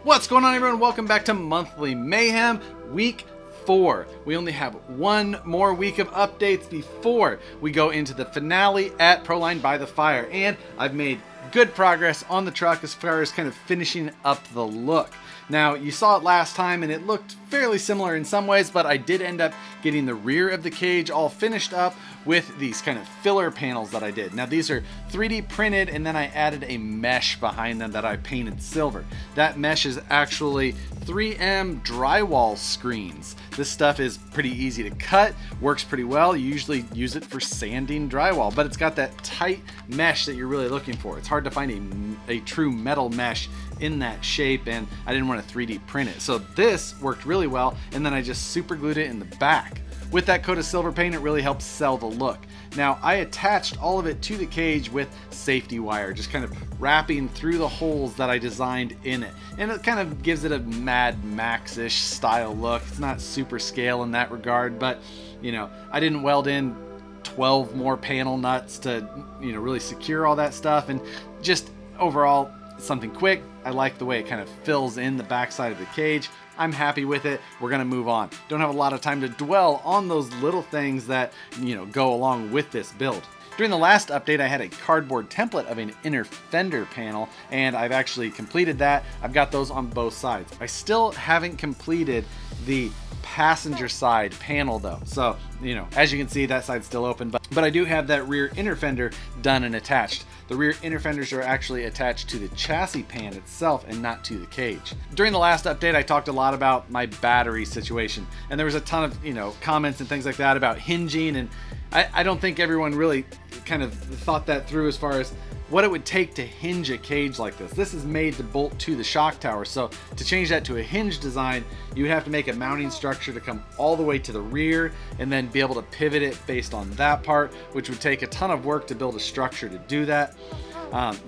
What's going on, everyone? Welcome back to Monthly Mayhem, week 4. We only have one more week of updates before we go into the finale at Proline by the Fire, and I've made good progress on the truck as far as kind of finishing up the look. Now, you saw it last time and it looked fairly similar in some ways, but I did end up getting the rear of the cage all finished up with these kind of filler panels that I did. Now, these are 3D printed, and then I added a mesh behind them that I painted silver. That mesh is actually 3M drywall screens. This stuff is pretty easy to cut, works pretty well. You usually use it for sanding drywall, but it's got that tight mesh that you're really looking for. It's hard to find a true metal mesh in that shape, and I didn't want to 3D print it. So this worked really well, and then I just super glued it in the back. With that coat of silver paint, it really helps sell the look. Now, I attached all of it to the cage with safety wire, just kind of wrapping through the holes that I designed in it. And it kind of gives it a Mad Max-ish style look. It's not super scale in that regard, but you know, I didn't weld in 12 more panel nuts to, you know, really secure all that stuff. And just overall, it's something quick. I like the way it kind of fills in the backside of the cage. I'm happy with it. We're gonna move on. Don't have a lot of time to dwell on those little things that, you know, go along with this build. During the last update, I had a cardboard template of an inner fender panel, and I've actually completed that. I've got those on both sides. I still haven't completed the passenger side panel though. So, you know, as you can see, that side's still open, but I do have that rear inner fender done and attached. The rear inner fenders are actually attached to the chassis pan itself and not to the cage. During the last update, I talked a lot about my battery situation, and there was a ton of, you know, comments and things like that about hinging, and I don't think everyone really kind of thought that through as far as what it would take to hinge a cage like this. This is made to bolt to the shock tower, so to change that to a hinge design, you would have to make a mounting structure to come all the way to the rear and then be able to pivot it based on that part, which would take a ton of work to build a structure to do that.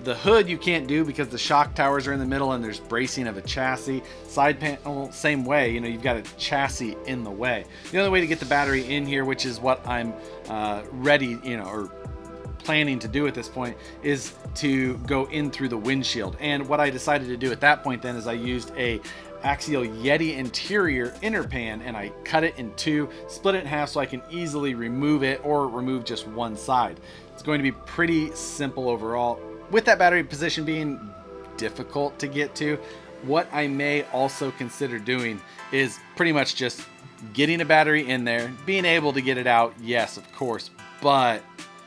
The hood you can't do because the shock towers are in the middle and there's bracing of a chassis. Side panel, same way, you know, you've got a chassis in the way. The only way to get the battery in here, which is what I'm ready, you know, or planning to do at this point, is to go in through the windshield. And what I decided to do at that point then is I used a Axial Yeti interior inner pan, and I cut it in two, split it in half so I can easily remove it or remove just one side. It's going to be pretty simple overall. With that battery position being difficult to get to, what I may also consider doing is pretty much just getting a battery in there, being able to get it out, yes, of course, but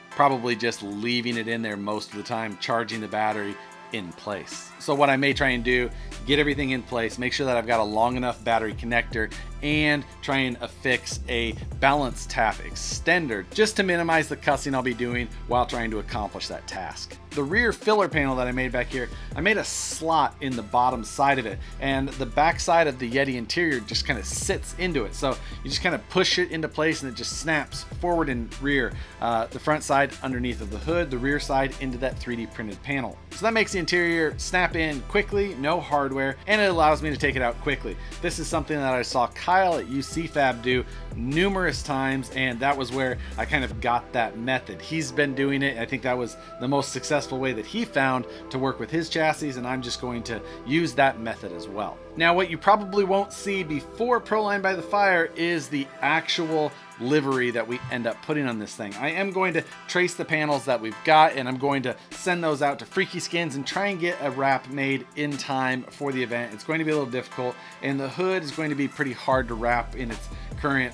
probably just leaving it in there most of the time, charging the battery in place. So what I may try and do, get everything in place, make sure that I've got a long enough battery connector, and try and affix a balance tap extender just to minimize the cussing I'll be doing while trying to accomplish that task. The rear filler panel that I made back here, I made a slot in the bottom side of it, and the back side of the Yeti interior just kind of sits into it. So you just kind of push it into place and it just snaps forward and rear. The front side underneath of the hood, the rear side into that 3D printed panel. So that makes the interior snap in quickly, no hardware, and it allows me to take it out quickly. This is something that I saw Kyle at UC Fab do numerous times, and that was where I kind of got that method. He's been doing it. I think that was the most successful way that he found to work with his chassis, and I'm just going to use that method as well. Now, what you probably won't see before Proline by the Fire is the actual livery that we end up putting on this thing. I am going to trace the panels that we've got, and I'm going to send those out to Freaky Skins and try and get a wrap made in time for the event. It's going to be a little difficult, and the hood is going to be pretty hard to wrap in its current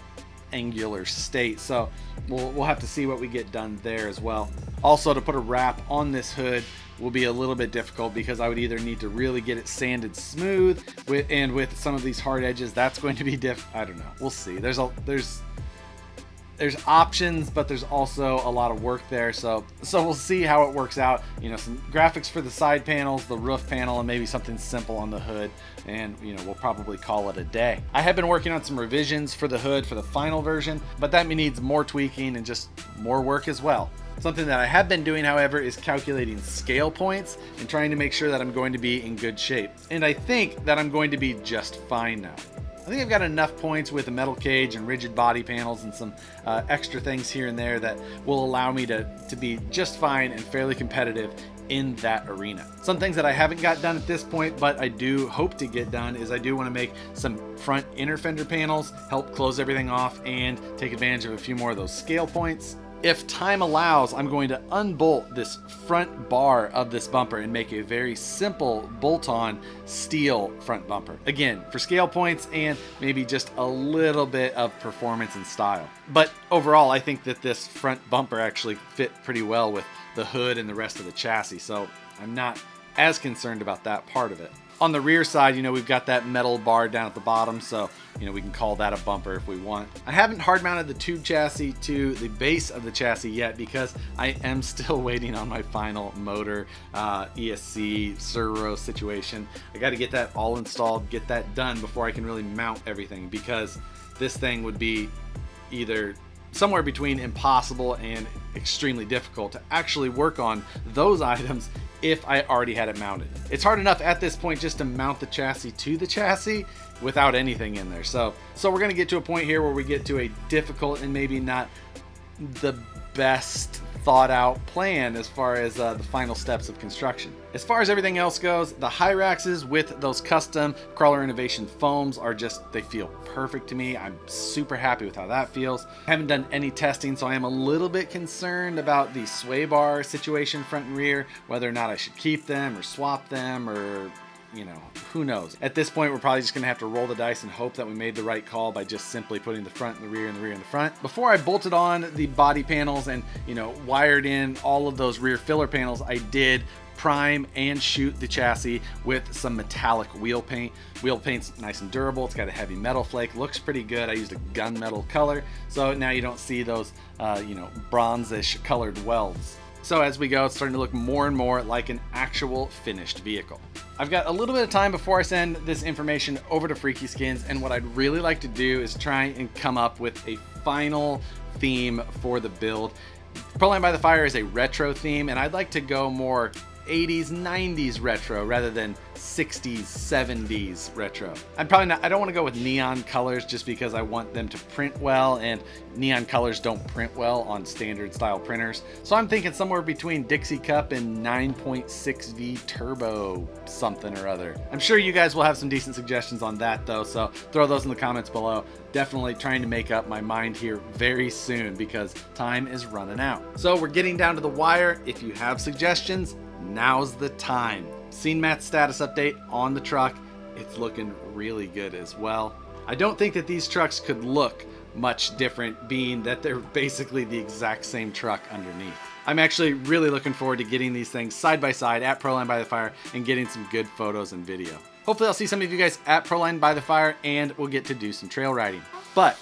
angular state, so we'll have to see what we get done there as well. Also, to put a wrap on this hood will be a little bit difficult because I would either need to really get it sanded smooth with some of these hard edges. That's going to be I don't know, we'll see. There's options, but there's also a lot of work there, so we'll see how it works out. You know, some graphics for the side panels, the roof panel, and maybe something simple on the hood, and you know, we'll probably call it a day. I have been working on some revisions for the hood for the final version, but that needs more tweaking and just more work as well. Something that I have been doing, however, is calculating scale points and trying to make sure that I'm going to be in good shape. And I think that I'm going to be just fine now. I think I've got enough points with a metal cage and rigid body panels and some extra things here and there that will allow me to be just fine and fairly competitive in that arena. Some things that I haven't got done at this point, but I do hope to get done, is I do want to make some front inner fender panels, help close everything off, and take advantage of a few more of those scale points. If time allows, I'm going to unbolt this front bar of this bumper and make a very simple bolt-on steel front bumper. Again, for scale points and maybe just a little bit of performance and style. But overall, I think that this front bumper actually fit pretty well with the hood and the rest of the chassis, so I'm not as concerned about that part of it. On the rear side, you know, we've got that metal bar down at the bottom, so, you know, we can call that a bumper if we want. I haven't hard mounted the tube chassis to the base of the chassis yet because I am still waiting on my final motor ESC servo situation. I got to get that all installed, get that done before I can really mount everything, because this thing would be either somewhere between impossible and extremely difficult to actually work on those items if I already had it mounted. It's hard enough at this point just to mount the chassis to the chassis without anything in there. So we're gonna get to a point here where we get to a difficult and maybe not the best thought out plan as far as the final steps of construction. As far as everything else goes, the Hyraxes with those custom Crawler Innovation foams are just, they feel perfect to me. I'm super happy with how that feels. I haven't done any testing, so I am a little bit concerned about the sway bar situation front and rear, whether or not I should keep them or swap them, or, you know, who knows. At this point, we're probably just gonna have to roll the dice and hope that we made the right call by just simply putting the front in the rear and the rear in the front. Before I bolted on the body panels and, you know, wired in all of those rear filler panels, I did prime and shoot the chassis with some metallic wheel paint. Wheel paint's nice and durable. It's got a heavy metal flake. Looks pretty good. I used a gunmetal color, so now you don't see those, you know, bronzish colored welds. So as we go, it's starting to look more and more like an actual finished vehicle. I've got a little bit of time before I send this information over to Freaky Skins, and what I'd really like to do is try and come up with a final theme for the build. Proline by the Fire is a retro theme, and I'd like to go more 80s, 90s retro rather than 60s, 70s retro. I don't want to go with neon colors just because I want them to print well, and neon colors don't print well on standard style printers. So I'm thinking somewhere between Dixie Cup and 9.6V Turbo something or other. I'm sure you guys will have some decent suggestions on that though, so throw those in the comments below. Definitely trying to make up my mind here very soon because time is running out. So we're getting down to the wire. If you have suggestions, now's the time. Seen Matt's status update on the truck. It's looking really good as well. I don't think that these trucks could look much different, being that they're basically the exact same truck underneath. I'm actually really looking forward to getting these things side by side at Proline by the Fire and getting some good photos and video. Hopefully I'll see some of you guys at Proline by the Fire and we'll get to do some trail riding. But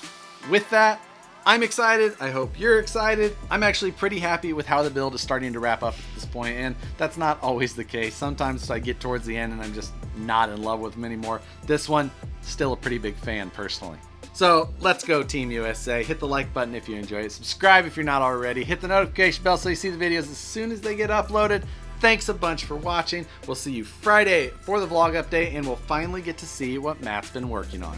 with that, I'm excited. I hope you're excited. I'm actually pretty happy with how the build is starting to wrap up at this point, and that's not always the case. Sometimes I get towards the end and I'm just not in love with them anymore. This one, still a pretty big fan personally. So let's go Team USA. Hit the like button if you enjoy it. Subscribe if you're not already. Hit the notification bell so you see the videos as soon as they get uploaded. Thanks a bunch for watching. We'll see you Friday for the vlog update, and we'll finally get to see what Matt's been working on.